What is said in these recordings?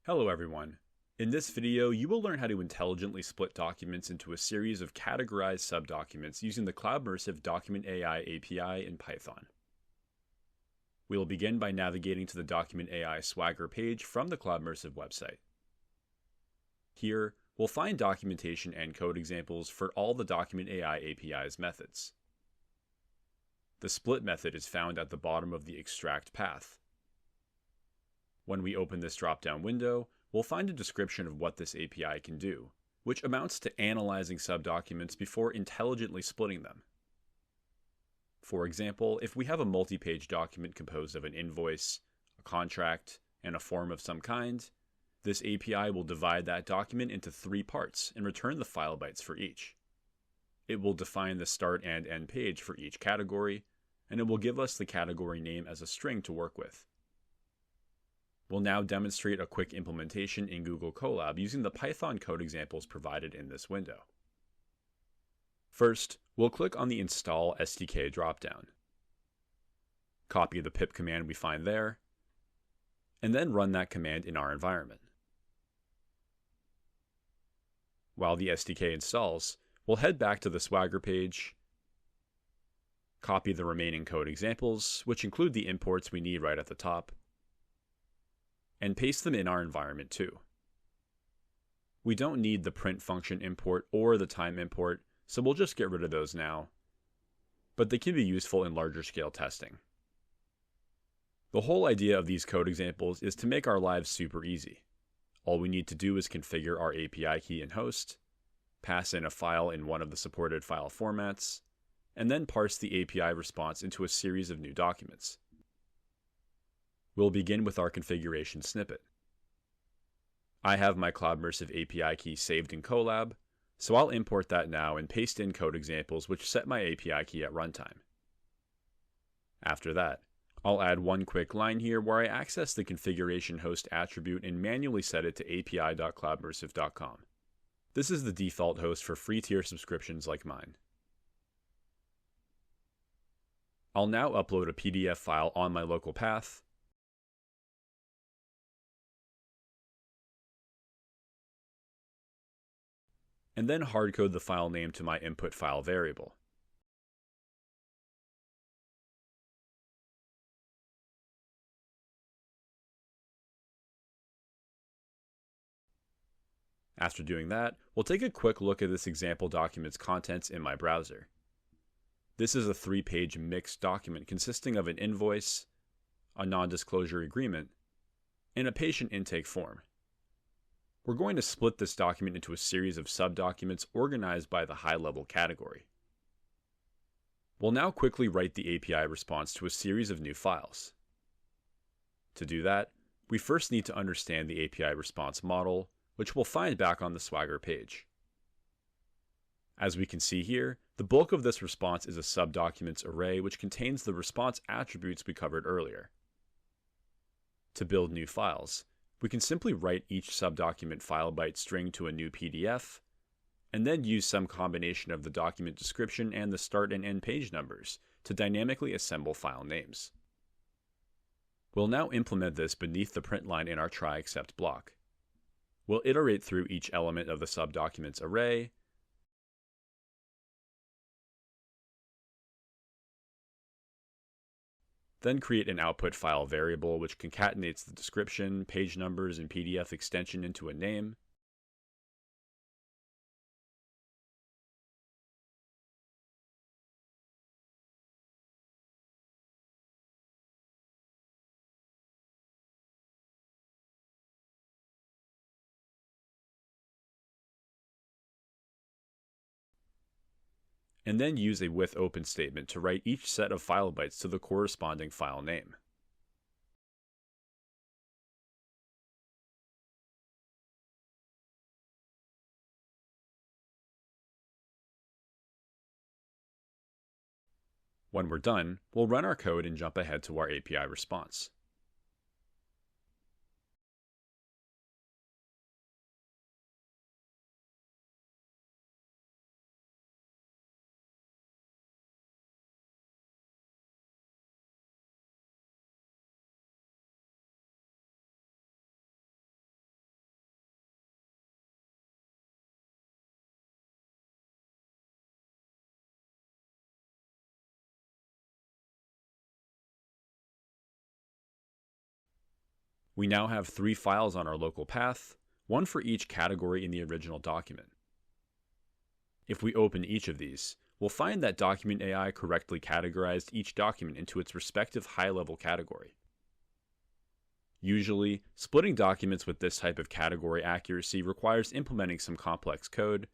Hello everyone. In this video, you will learn how to intelligently split documents into a series of categorized subdocuments using the Cloudmersive Document AI API in Python. We will begin by navigating to the Document AI Swagger page from the Cloudmersive website. Here, we'll find documentation and code examples for all the Document AI API's methods. The split method is found at the bottom of the extract path. When we open this drop-down window, we'll find a description of what this API can do, which amounts to analyzing subdocuments before intelligently splitting them. For example, if we have a multi-page document composed of an invoice, a contract, and a form of some kind, this API will divide that document into 3 parts and return the file bytes for each. It will define the start and end page for each category, and it will give us the category name as a string to work with. We'll now demonstrate a quick implementation in Google Colab using the Python code examples provided in this window. First, we'll click on the Install SDK dropdown. Copy the pip command we find there, and then run that command in our environment. While the SDK installs, we'll head back to the Swagger page, copy the remaining code examples, which include the imports we need right at the top, and paste them in our environment too. We don't need the print function import or the time import, so we'll just get rid of those now, but they can be useful in larger scale testing. The whole idea of these code examples is to make our lives super easy. All we need to do is configure our API key and host, pass in a file in one of the supported file formats, and then parse the API response into a series of new documents. We'll begin with our configuration snippet. I have my Cloudmersive API key saved in Colab, so I'll import that now and paste in code examples which set my API key at runtime. After that, I'll add one quick line here where I access the configuration host attribute and manually set it to api.cloudmersive.com. This is the default host for free tier subscriptions like mine. I'll now upload a PDF file on my local path, and then hardcode the file name to my input file variable. After doing that, we'll take a quick look at this example document's contents in my browser. This is a 3-page mixed document consisting of an invoice, a non-disclosure agreement, and a patient intake form. We're going to split this document into a series of subdocuments organized by the high-level category. We'll now quickly write the API response to a series of new files. To do that, we first need to understand the API response model, which we'll find back on the Swagger page. As we can see here, the bulk of this response is a subdocuments array which contains the response attributes we covered earlier. To build new files, we can simply write each subdocument file byte string to a new PDF, and then use some combination of the document description and the start and end page numbers to dynamically assemble file names. We'll now implement this beneath the print line in our try except block. We'll iterate through each element of the subdocuments array, then create an output file variable which concatenates the description, page numbers, and PDF extension into a name. And then use a with open statement to write each set of file bytes to the corresponding file name. When we're done, we'll run our code and jump ahead to our API response. We now have 3 files on our local path, one for each category in the original document. If we open each of these, we'll find that Document AI correctly categorized each document into its respective high-level category. Usually, splitting documents with this type of category accuracy requires implementing some complex code,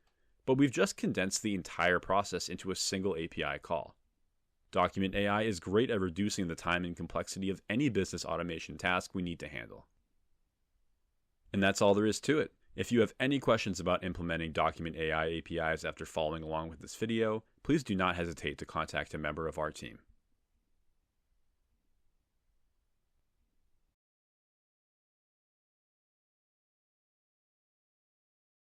but we've just condensed the entire process into a single API call. Document AI is great at reducing the time and complexity of any business automation task we need to handle. And that's all there is to it. If you have any questions about implementing Document AI APIs after following along with this video, please do not hesitate to contact a member of our team.